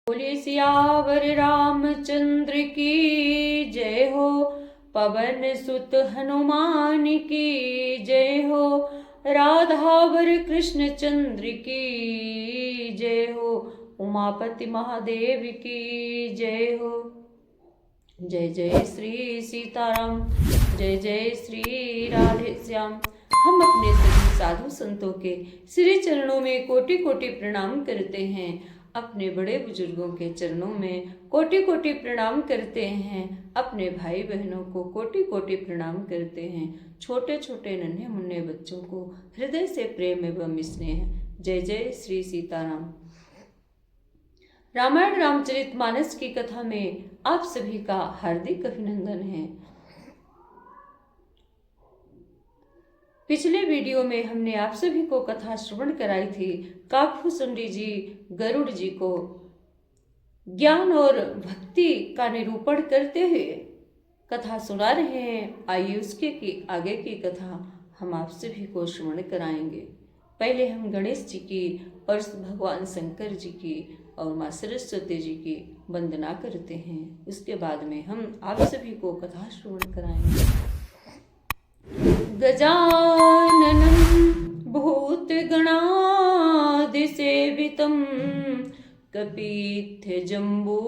बोले सियावर रामचंद्र की जय हो, पवन सुत हनुमान की जय हो, राधावर कृष्ण चंद्र की जय हो, उमापति महादेव की जय हो। जय जय श्री सीताराम, जय जय श्री राधे श्याम। हम अपने सभी साधु संतों के श्री चरणों में कोटि कोटि प्रणाम करते हैं। अपने बड़े बुजुर्गों के चरणों में कोटि कोटि प्रणाम करते हैं। अपने भाई बहनों को कोटि कोटि प्रणाम करते हैं। छोटे छोटे नन्हे मुन्ने बच्चों को हृदय से प्रेम एवं स्नेह। जय जय श्री सीताराम। रामायण रामचरितमानस की कथा में आप सभी का हार्दिक अभिनंदन है। पिछले वीडियो में हमने आप सभी को कथा श्रवण कराई थी। काकभूषुंडी जी गरुड़ जी को ज्ञान और भक्ति का निरूपण करते हुए कथा सुना रहे हैं। आइए उसके की आगे की कथा हम आप सभी को श्रवण कराएंगे। पहले हम गणेश जी की और भगवान शंकर जी की और माँ सरस्वती जी की वंदना करते हैं। उसके बाद में हम आप सभी को कथा श्रवण कराएंगे। गजाननं भूतगणादिसेवितं कपित्थजम्बू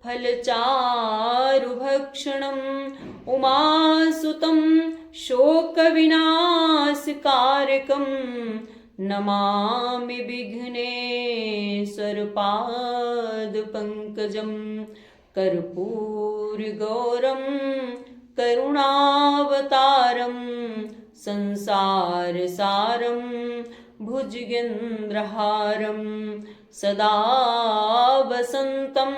फलचारुभक्षणम् उमासुतं शोकविनाशकारकं नमामि विघ्नेश्वरपादपङ्कजं कर्पूरगौरं करुणावतारं संसारसारं भुजगेन्द्रहारं सदा वसन्तं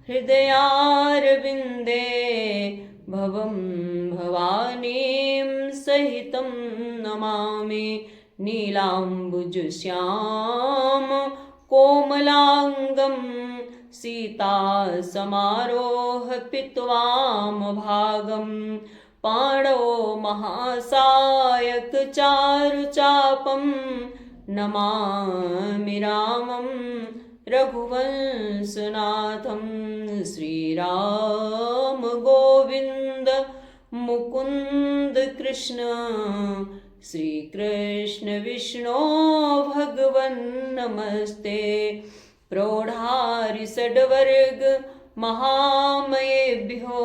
हृदयारविन्दे भवं भवानीं सहितं नमामि नीलाम्बुजश्याम कोमलाङ्गं सीतासमारोह पित्वामभागं पाणौ महासायक चारुचापं नमामि रामं रघुवंशनाथं श्रीराम गोविन्द मुकुन्द कृष्ण श्रीकृष्ण विष्णो भगवन् नमस्ते। प्रौढ़ारिषड्वर्ग महामयेभ्यो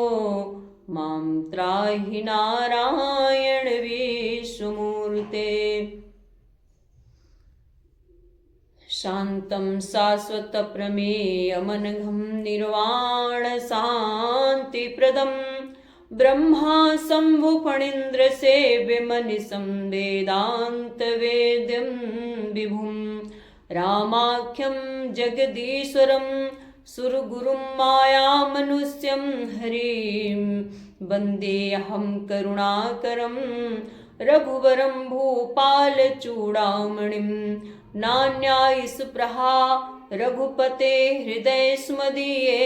मां त्राहि नारायण विश्वमूर्ते। शान्तं शाश्वतप्रमेयमनघं निर्वाणशान्तिप्रदं ब्रह्मा शम्भुफणीन्द्रसेव्यमनिशं वेदान्तवेद्यं विभुं रामाख्यं जगदीश्वरं सुरगुरुं मायामनुष्यं हरिं वन्देऽहं करुणाकरं रघुवरं भूपालचूडामणिं नान्यायिषुप्रहा रघुपते हृदयस्मदीये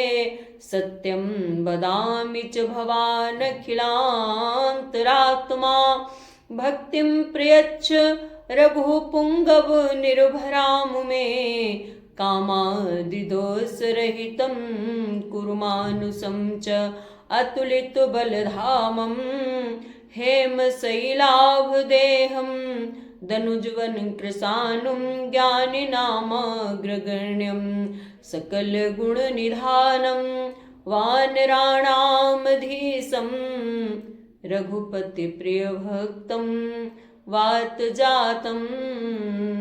सत्यं वदामि च भवानखिलान्तरात्मा भक्तिं प्रयच्छ रघुपुङ्गव निर्भरां मे कामादिदोषरहितं कुरु मानुषं च अतुलितबलधामं हेमशैलाभदेहं दनुजवन कृशानुं ज्ञानिनामग्रगण्यं सकलगुणनिधानं वानराणामधीशं रघुपतिप्रियभक्तं वातजातं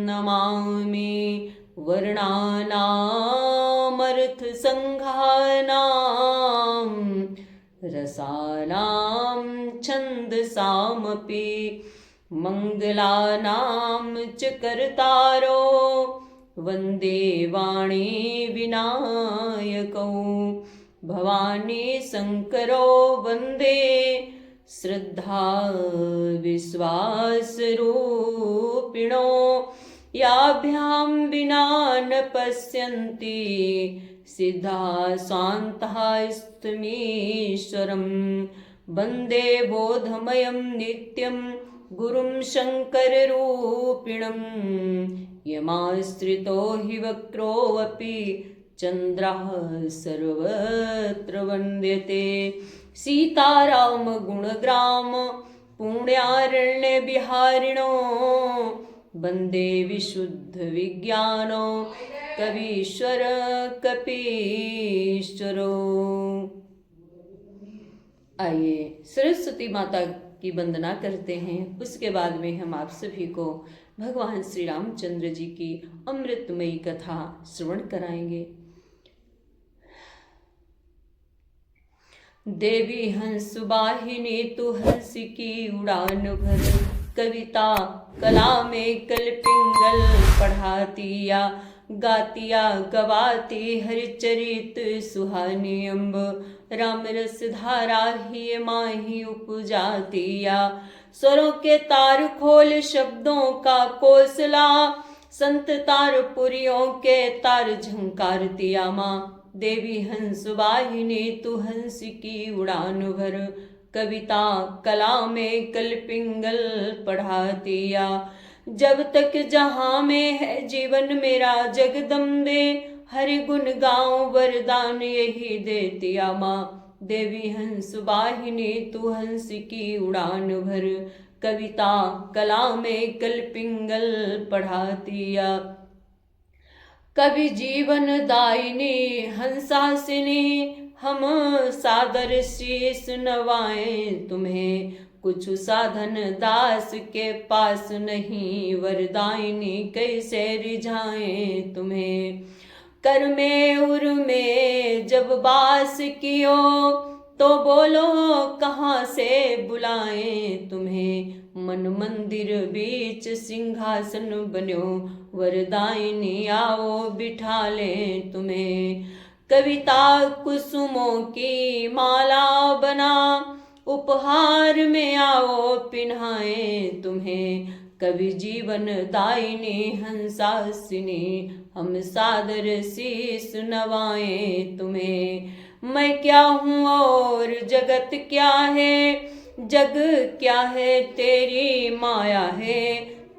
नमामि। वर्णानामर्थसङ्घानां रसानां छन्दसामपि मङ्गलानां च कर्तारो वन्दे वाणी विनायकौ भवानी शङ्करो वन्दे श्रद्धा विश्वासरूपिणो याभ्यां विना न पश्यन्ति सिद्धाः स्वान्तः स्तमीश्वरं वन्दे बोधमयं नित्यं गुरुं शङ्कररूपिणं यमाश्रितो हि वक्रोऽपि चन्द्रः सर्वत्र वन्द्यते। सीताराम गुणग्राम पुण्यारण्य विहारिणो वन्दे विशुद्ध विज्ञानो कवीश्वर कपीश्वरो। आइए सरस्वती माता की वंदना करते हैं। उसके बाद में हम आप सभी को भगवान श्री रामचंद्र जी की अमृतमयी कथा श्रवण कराएंगे। देवी हंस वाहिनी तू हंस की उड़ान भर, कविता कला में कल पिंगल पढ़ाती या गातिया गवाती हरिचरित सुहानी अम्ब, राम रस धारा ही माही उपजातिया। स्वरों के तार खोल शब्दों का कोसला, संत तार पुरियों के तार झंकारतिया माँ। देवी हंस वाहिनी तू हंस की उड़ान भर, कविता कला में कल पिंगल पढ़ातिया। जब तक जहाँ में है जीवन मेरा जगदम्बे, हरि गुण गाऊं वरदान यही देतिया माँ। देवी हंस वाहिनी तू हंस की उड़ान भर, कविता कला में कल पिंगल पढ़ातिया। कवि जीवन दायिनी हंसासिनी, हम सादर शीस नवाएं तुम्हें। कुछ साधन दास के पास नहीं, वरदायिनी कैसे रिझाएं तुम्हें। कर में उर में जब बास कियो, तो बोलो कहाँ से बुलाएं तुम्हें। मन मंदिर बीच सिंहासन बन्यो, वरदायिनी आओ बिठा लें तुम्हें। कविता कुसुमों की माला बना, उपहार में आओ पिन्हाए तुम्हें। कवि जीवन दायिनी हंसासिनी, हम सादर शीस नवाएं तुम्हें। मैं क्या हूँ और जगत क्या है, जग क्या है तेरी माया है।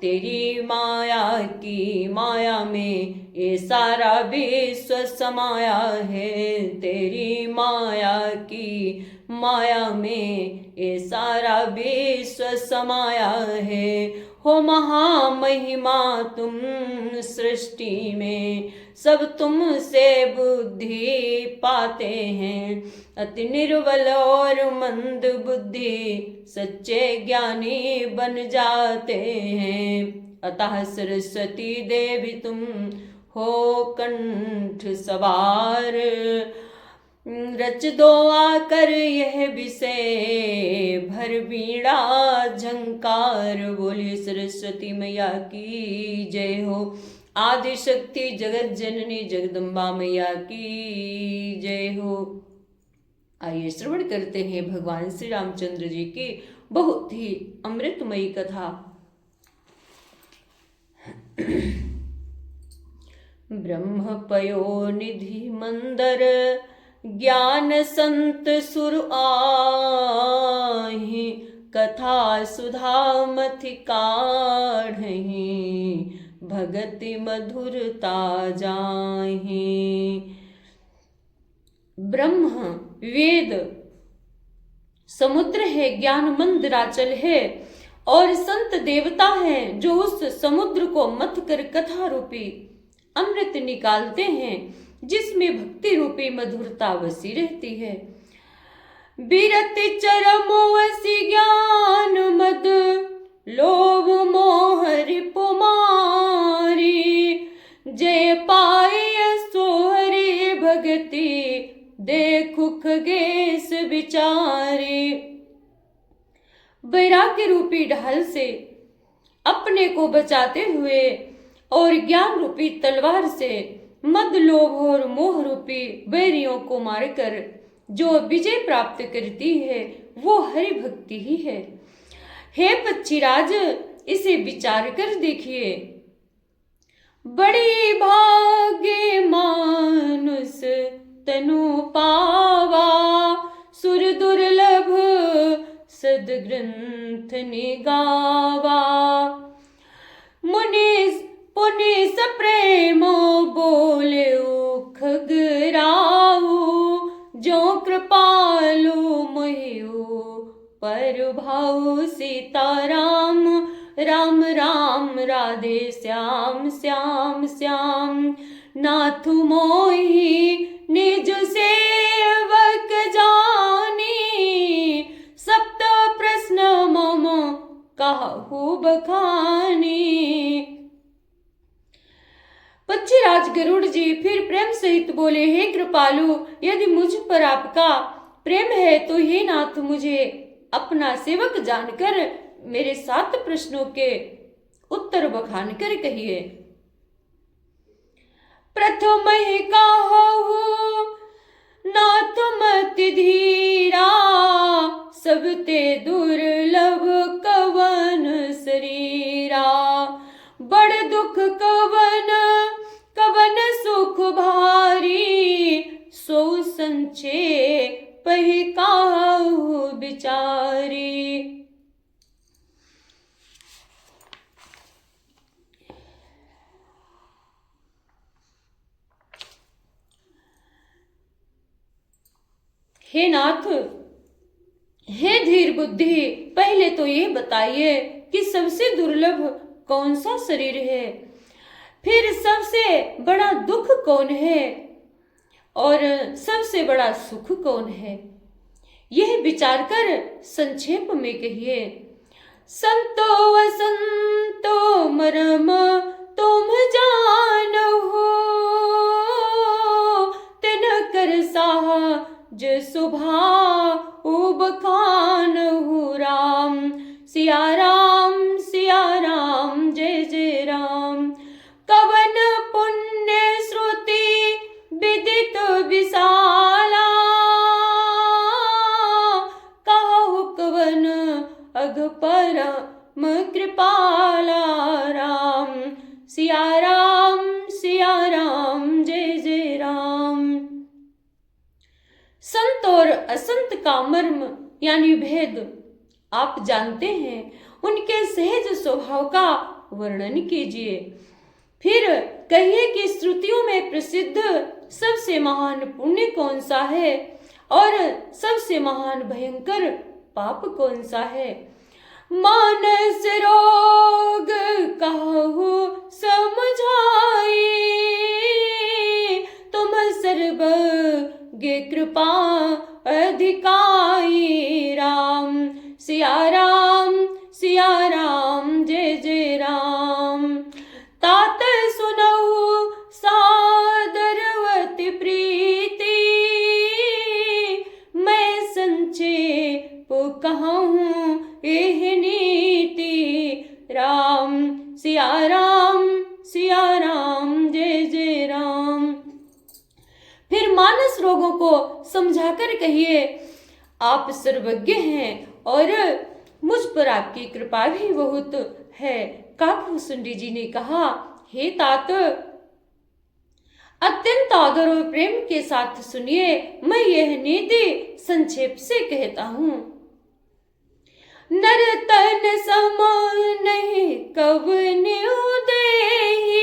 तेरी माया की माया में ये सारा विश्व समाया है। तेरी माया की माया में ये सारा विश्व समाया है। हो महामहिमा तुम सृष्टि में, सब तुमसे बुद्धि पाते हैं। अति निर्बल और मंद बुद्धि सच्चे ज्ञानी बन जाते हैं। अतः सरस्वती देवी तुम हो कंठ सवार, रच दो आकर यह विषय भर बीड़ा झंकार। बोली सरस्वती मैया की जय हो। आदि शक्ति जगत जननी जगदम्बा मैया की जय हो। आइए श्रवण करते हैं भगवान श्री रामचंद्र जी की बहुत ही अमृतमयी कथा। ब्रह्म पयो निधि मंदर, ज्ञान संत सुर आहि। कथा सुधा मथि काढ़हि, भगति मधुरता जाहि। ब्रह्म वेद समुद्र है, ज्ञान मंदिराचल है, और संत देवता है जो उस समुद्र को मथ कर कथा रूपी अमृत निकालते हैं, जिसमें भक्ति रूपी मधुरता बसी रहती है। बिरति चरमो वसी ज्ञान मद, लोभ मोह रिपुमारी। जय पाए सोहरी भगति, देखु खगेश विचारी। वैराग्य रूपी ढाल से अपने को बचाते हुए और ज्ञान रूपी तलवार से मद लोभ और मोह रूपी बैरियों को मारकर जो विजय प्राप्त करती है, वो हरि भक्ति ही है। हे पक्षीराज, इसे विचार कर देखिए। बड़ी भाग्य मानुष तनु पावा, सुर दुर्लभ सदग्रंथ निगावा। मुनि पुनि सप्रेमो बोले खग भाऊ सीताराम, राम राम राधे श्याम श्याम श्याम। नाथु मोहि निज सेवक जानी, सप्त प्रश्न मम काहू बखानी। पक्षीराज गरुड़ जी फिर प्रेम सहित बोले, हे कृपालु, यदि मुझ पर आपका प्रेम है तो हे नाथ मुझे अपना सेवक जानकर मेरे 7 प्रश्नों के उत्तर बखान कर कहिए। प्रथम ही कहु नाथ मति धीरा, सबते दुर्लभ कवन शरीरा। बड़ दुख कवन कवन सुख भारी, सो संक्षेप ही काहू बिचारी। हे नाथ, हे धीर बुद्धि, पहले तो ये बताइए कि सबसे दुर्लभ कौन सा शरीर है, फिर सबसे बड़ा दुख कौन है और सबसे बड़ा सुख कौन है, यह विचार कर संक्षेप में कहिए। संतो असंतो मरम तुम जानहो, तिन कर साहज सुभाऊ बखानहु। राम सिया राम जय जय राम। कवन पुण्य श्रुति विदित विशाला, कहु कवन अघ परम कृपाला। राम सिया राम जय जय राम। संत और असंत का मर्म यानी भेद आप जानते हैं, उनके सहज स्वभाव का वर्णन कीजिए। फिर कहिए कि श्रुतियों में प्रसिद्ध सबसे महान पुण्य कौन सा है और सबसे महान भयंकर पाप कौन सा है। मानस रोग कहु समझाई, तुम सर्वज्ञ कृपा अधिकाई। राम सिया राम जय जय राम। तात सुनहु सादरवति प्रीति, मैं संक्षेप कहूँ एह नीति। राम सिया राम जय जय राम। फिर मानस रोगों को समझाकर कहिए, आप सर्वज्ञ हैं और मुझ पर आपकी कृपा भी बहुत है। काकभूषुंडी जी ने कहा, हे तात, अत्यंत आदर और प्रेम के साथ सुनिए, मैं यह नीति संक्षेप से कहता हूँ। नर तन सम नहीं कवन्यु देहि,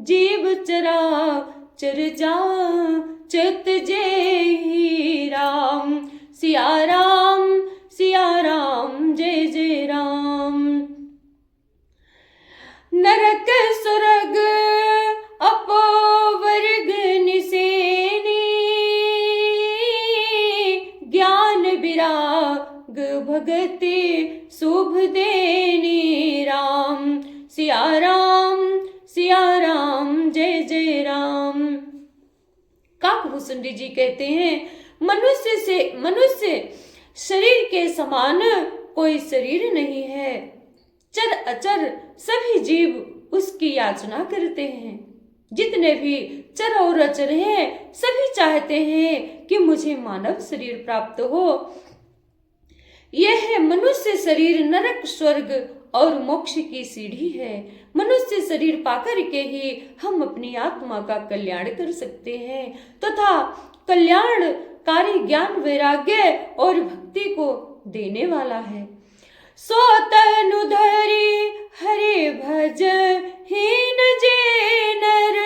जीव चरा चर जाचत जेहि। राम सिया राम जय जय राम। नरक सुरग अपवर्ग निसेनी, ज्ञान विराग भगति शुभ देनी। राम सिया राम जय जय राम। काकभूषुंडी जी कहते हैं, मनुष्य शरीर के समान कोई शरीर नहीं है। चर अचर सभी जीव उसकी याचना करते हैं। जितने भी चर और अचर हैं, सभी चाहते हैं कि मुझे मानव शरीर प्राप्त हो। यह मनुष्य शरीर नरक, स्वर्ग और मोक्ष की सीढ़ी है। मनुष्य शरीर पाकर के ही हम अपनी आत्मा का कल्याण कर सकते हैं तथा कल्याणकारी ज्ञान, वैराग्य और भक्ति को देने वाला है। सो तनु धरि हरि भज हीन जे नर,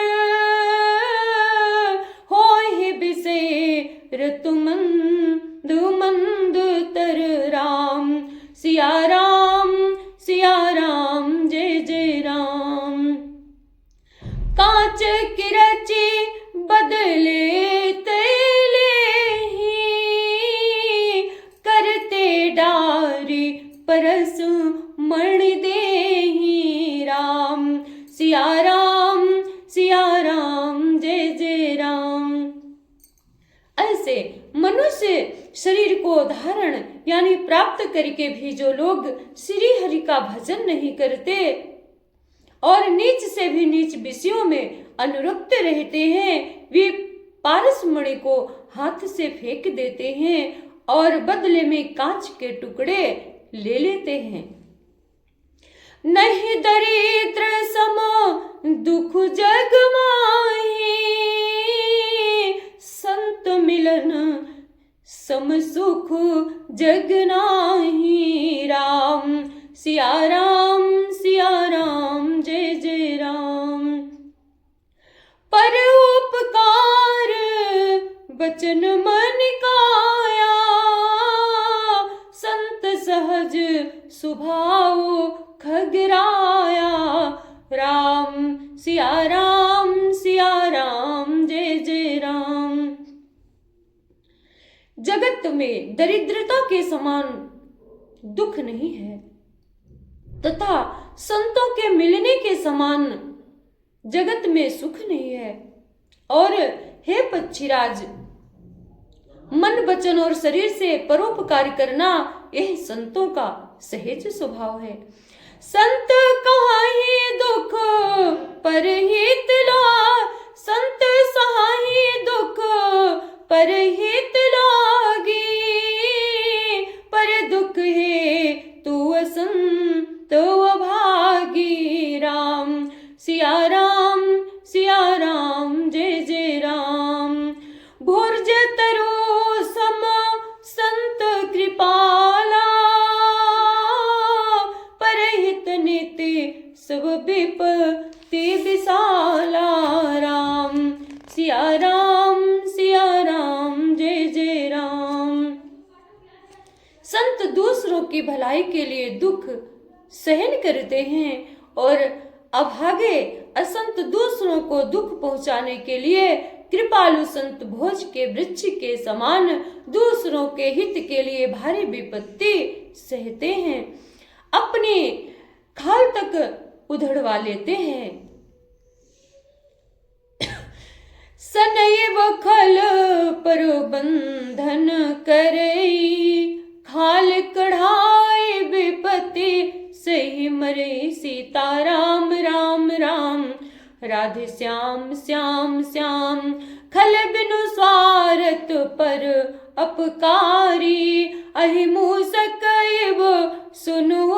होहि बिसेर तुमंद मंद तर। की रची बदले तेले करते डारी परस मणि देहि राम सिया राम जय जय राम। ऐसे मनुष्य शरीर को धारण यानी प्राप्त करके भी जो लोग श्री हरि का भजन नहीं करते और नीच से भी नीच विषयों में अनुरक्त रहते हैं, वे पारसमणि को हाथ से फेंक देते हैं और बदले में कांच के टुकड़े ले लेते हैं। नहीं दरिद्र सम दुख जग माही संत मिलन सम सुख जग नाही राम सिया राम जय जय राम। पर उपकार बचन मन काया संत सहज सुभाव खगराया राम सिया राम जय जय राम। जगत में दरिद्रता के समान दुख नहीं है तथा संतों के मिलने के समान जगत में सुख नहीं है। और हे पक्षीराज, मन वचन और शरीर से परोपकार करना यह संतों का सहज स्वभाव है। संत कहाहि दुख परहित संत सहाहि दुख परहित लागी पर दुख है तू असंत अभागी राम सिया राम जय जय राम। भुर्ज तरु सम संत कृपाला परहित नीति सब विपत्ति विशाला राम सिया राम जय जय राम। संत दूसरों की भलाई के लिए दुख सहन करते हैं और अभागे असंत दूसरों को दुख पहुंचाने के लिए कृपालु संत भोज के वृक्ष के समान दूसरों के हित के लिए भारी विपत्ति सहते हैं, अपनी खाल तक उधड़वा लेते हैं। सनैव खल पर बंधन करई खाल कढ़ाई विपत्ति सही मरे सीता राम राधे श्याम खल बिनु स्वार्थ पर अपकारी अहि मूसक सुनु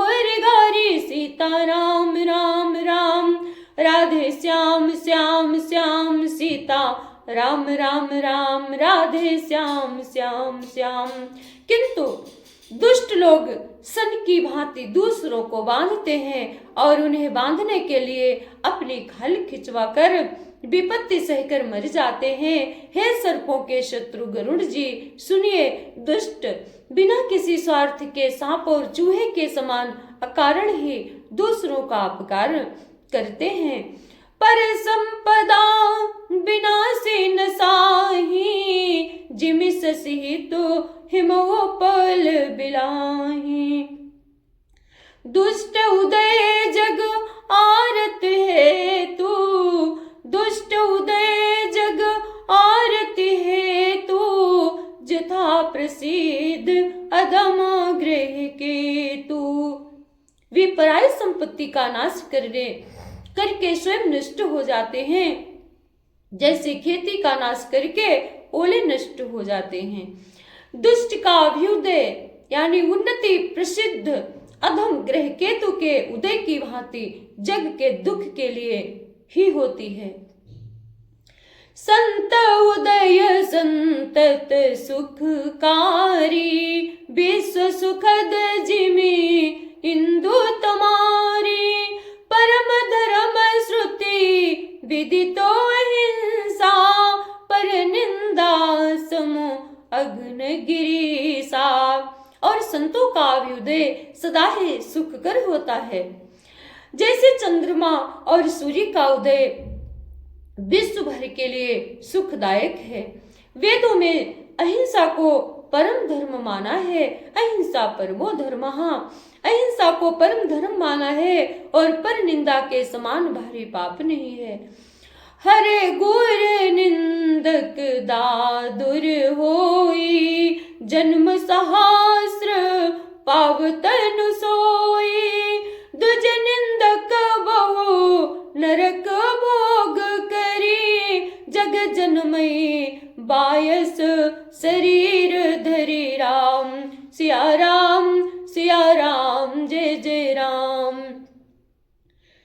गारी सीता राम राधे श्याम सीता राम राधे श्याम किंतु दुष्ट लोग सन की भांति दूसरों को बांधते हैं और उन्हें बांधने के लिए अपनी खाल खिंचवाकर विपत्ति सहकर मर जाते हैं। हे सर्पों के शत्रु गरुड़ जी, सुनिए, दुष्ट बिना किसी स्वार्थ के सांप और चूहे के समान अकारण ही दूसरों का अपकार करते हैं। पर संपदा विनाशी न साही जिमि ससी तो हिमोपल बिलाही। दुष्ट उदय जग आरत है तू, दुष्ट उदय जग आरत है तू, जथा प्रसिद्ध अधम ग्रह के तू। वे पराई संपत्ति का नाश करके स्वयं नष्ट हो जाते हैं, जैसे खेती का नाश करके ओले नष्ट हो जाते हैं। दुष्ट का अभ्युदय यानी उन्नति प्रसिद्ध अधम ग्रह केतु के उदय की भांति जग के दुख के लिए ही होती है। संत उदय संतत सुखकारी विश्व सुखद जिमि इंदु तमारी। परम धर्म श्रुति विदितो अहिंसा पर निंदा समो अग्नगिरीसा। और संतों का अभ्युदय सदा ही सुखकर होता है। जैसे चंद्रमा और सूर्य का उदय विश्व भर के लिए सुखदायक है। वेदों में अहिंसा को परम धर्म माना है। अहिंसा परमो धर्मः, अहिंसा को परम धर्म माना है और पर निंदा के समान भारी पाप नहीं है। हरे गुर निंदक दादुर होई, जन्म सहस्र पावतन सोई। दुज निंदक बहु नरक भोग करी, जग जनमई बायस शरीर धरी। राम सिया राम जय जय राम।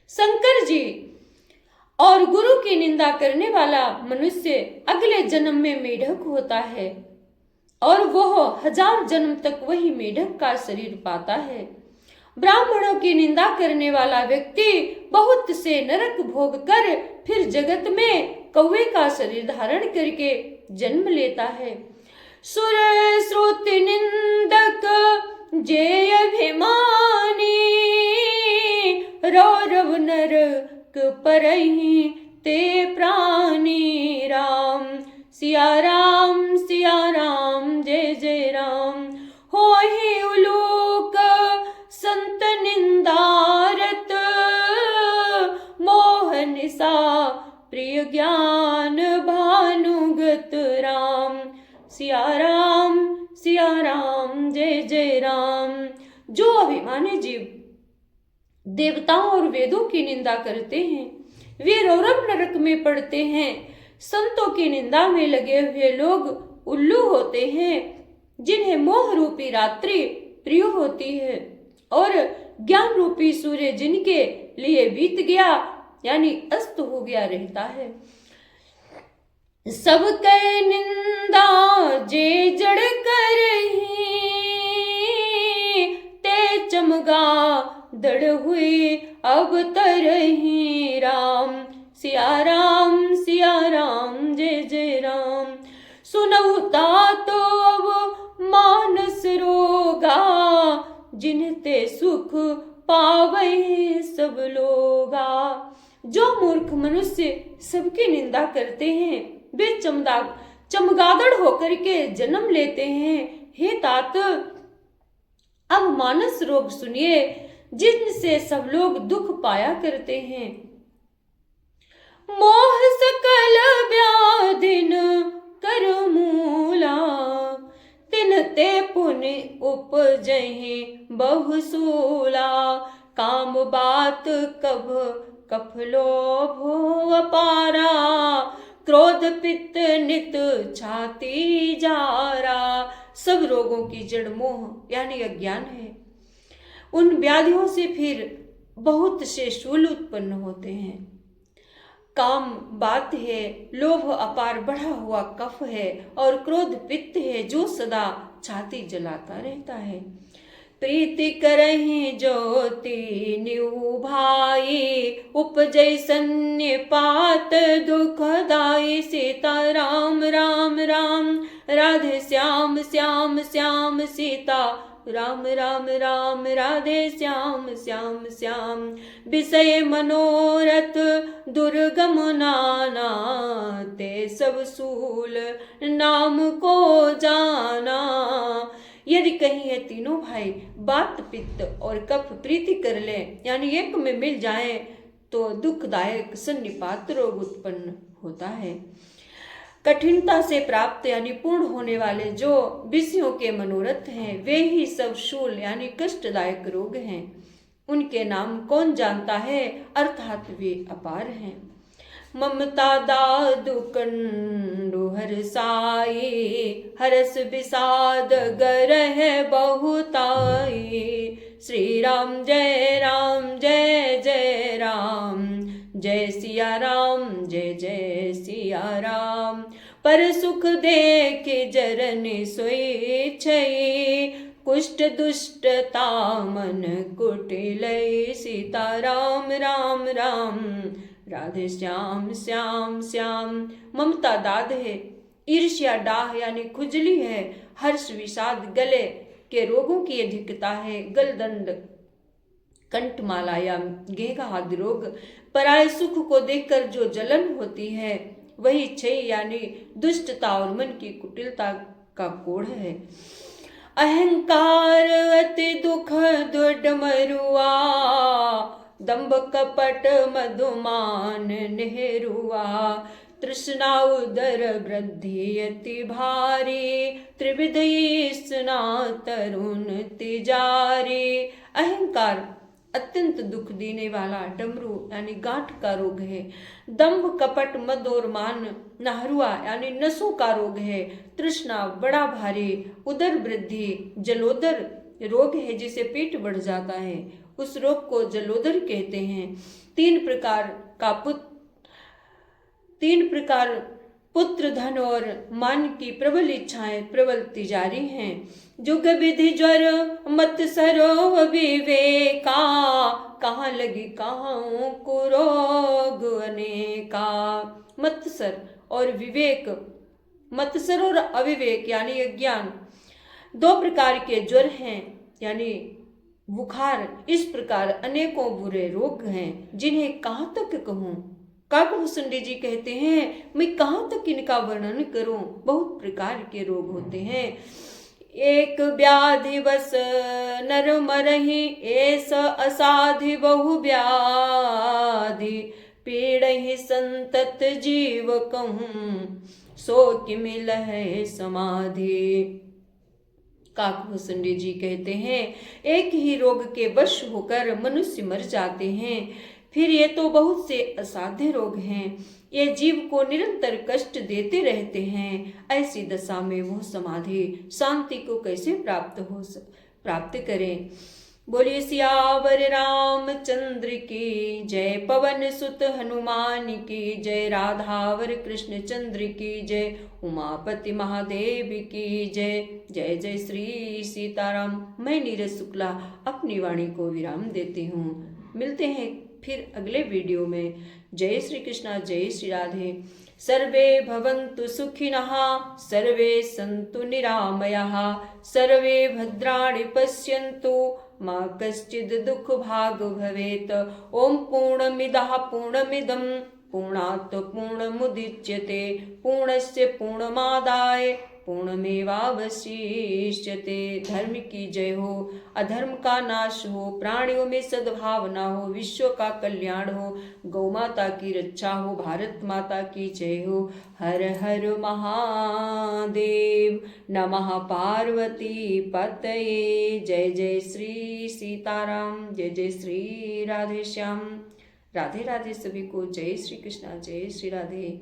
शंकर जी और गुरु की निंदा करने वाला मनुष्य अगले जन्म में मेढक होता है और वह 1000 जन्म तक वही मेढक का शरीर पाता है। ब्राह्मणों की निंदा करने वाला व्यक्ति बहुत से नरक भोग कर फिर जगत में कौवे का शरीर धारण करके जन्म लेता है। सुर श्रुति निंदक जे अभिमानी, रौरव नरक परहि ते प्राणी। राम सिया राम जय जय राम। होहि उलोक संत निंदारत, मोह निशा प्रिय ज्ञान भानुगत। राम सिया राम जय जय राम। जो अभिमानी जीव देवताओं और वेदों की निंदा करते हैं वे रौरव नरक में पड़ते हैं। संतों की निंदा में लगे हुए लोग उल्लू होते हैं, जिन्हें मोह रूपी रात्रि प्रिय होती है और ज्ञान रूपी सूर्य जिनके लिए बीत गया यानी अस्त हो गया रहता है। सब कह निंदा जे जड़ करही, ते चमगा दड़ हुई अब तरही। राम सिया राम जय जय राम। सुनहु तो अब मानस रोगा, जिनते सुख पावे सब लोगा। जो मूर्ख मनुष्य सबकी निंदा करते हैं वे चमगादड़ होकर के जन्म लेते हैं। हे तात, अब मानस रोग सुनिए जिनसे सब लोग दुख पाया करते हैं। मोह सकल व्याधिन कर मूला, तिनते पुण्य उपजहि बहुसूला। काम बात कभ कफ लोभ अपारा, क्रोध पित्त नित छाती जारा। सब रोगों की जड़ मोह यानी अज्ञान है। उन व्याधियों से फिर बहुत से शूल उत्पन्न होते हैं। काम बात है, लोभ अपार बढ़ा हुआ कफ है और क्रोध पित्त है जो सदा छाती जलाता रहता है। प्रीति करहि ज्योति निभाई, उपजै सन्निपात दुखदाई। सीता राम राधे श्याम श्याम सीता राम राधे श्याम। विषय मनोरथ दुर्गम नाना, ते सब सूल नाम को जाना। यदि कहीं ये तीनों भाई बात पित्त और कफ प्रीति कर ले यानी एक में मिल जाए तो दुखदायक सन्निपात रोग उत्पन्न होता है। कठिनता से प्राप्त यानी पूर्ण होने वाले जो विषयों के मनोरथ हैं वे ही सब शूल यानी कष्टदायक रोग हैं। उनके नाम कौन जानता है, अर्थात वे अपार हैं। ममता दादु कंडु हरसाई, हरस विषाद गरह बहुताई। श्री राम जय राम जय सिया राम जय सिया राम। पर सुख देख जरन सोई छई, कुष्ठ दुष्टता मन कुटिलई। सीता राम राधे श्याम। ममता दाद है, ईर्ष्या डाह यानी खुजली है, हर्ष विषाद गले के रोगों की अधिकता है, गलदंड कंठमाला या गेगा आदि रोग, पराये सुख को देखकर जो जलन होती है वही क्षय यानी दुष्टता और मन की कुटिलता का कोढ़ है। अहंकार अति दुख दुडमरुआ, दंभ कपट मधुमान नेहरुआ, तृष्णा उदर वृद्धि अति भारी, त्रिविध स्ना तरुण तिजारी। अहंकार अत्यंत दुख देने वाला डमरू यानी गांठ का रोग है। दंभ कपट मद और मान नहरुआ यानी नसों का रोग है। तृष्णा बड़ा भारी, उदर वृद्धि जलोदर रोग है जिसे पेट बढ़ जाता है, उस रोग को जलोदर कहते हैं। तीन प्रकार पुत्र धन और मान की प्रबल इच्छाएं प्रबल तिजारी हैं। जुग विधि ज्वर मत सरो विवेका, कहाँ लगी कहाँ कुरोग अनेका। मत्सर और विवेक, मत्सर और अविवेक यानी अज्ञान दो प्रकार के ज्वर हैं यानी बुखार। इस प्रकार अनेकों बुरे रोग हैं जिन्हें कहाँ तक कहूँ। काकभूषुंडी जी कहते हैं मैं कहाँ तक इनका वर्णन करूं। बहुत प्रकार के रोग होते हैं। एक व्याधि बस नर मरहि, ऐस असाधि बहु व्याधि, पीड़हि संतत जीव कहूँ, सो कि मिल है समाधि। काकभूषुंडी जी कहते हैं एक ही रोग के वश होकर मनुष्य मर जाते हैं, फिर ये तो बहुत से असाध्य रोग हैं, ये जीव को निरंतर कष्ट देते रहते हैं। ऐसी दशा में वो समाधि शांति को कैसे प्राप्त करें। बोलिए सियावर रामचंद्र की जय, पवन सुत हनुमान की जय, राधावर कृष्ण चंद्र की जय, उमापति महादेव की जय। जय जय श्री सीताराम। मैं नीरज शुक्ला अपनी वाणी को विराम देती हूँ। मिलते हैं फिर अगले वीडियो में। जय श्री कृष्णा, जय श्री राधे। सर्वे भवन्तु सुखिनः, सर्वे सन्तु निरामयाः, सर्वे भद्राणि पश्यन्तु, मा कश्चित् दुःखभाग् भवेत्। ओम पूर्णमिदः पूर्णमिदं पूर्णात् पूर्णमुदच्यते, पूर्णस्य पूर्णमादाय पूर्णमेवावशिष्यते। धर्म की जय हो, अधर्म का नाश हो, प्राणियों में सद्भावना हो, विश्व का कल्याण हो, गौ माता की रक्षा हो, भारत माता की जय हो। हर हर महादेव। नमः पार्वती पतये। जय जय श्री सीताराम, जय जय श्री राधे श्याम। राधे राधे सभी को। जय श्री कृष्णा, जय श्री राधे।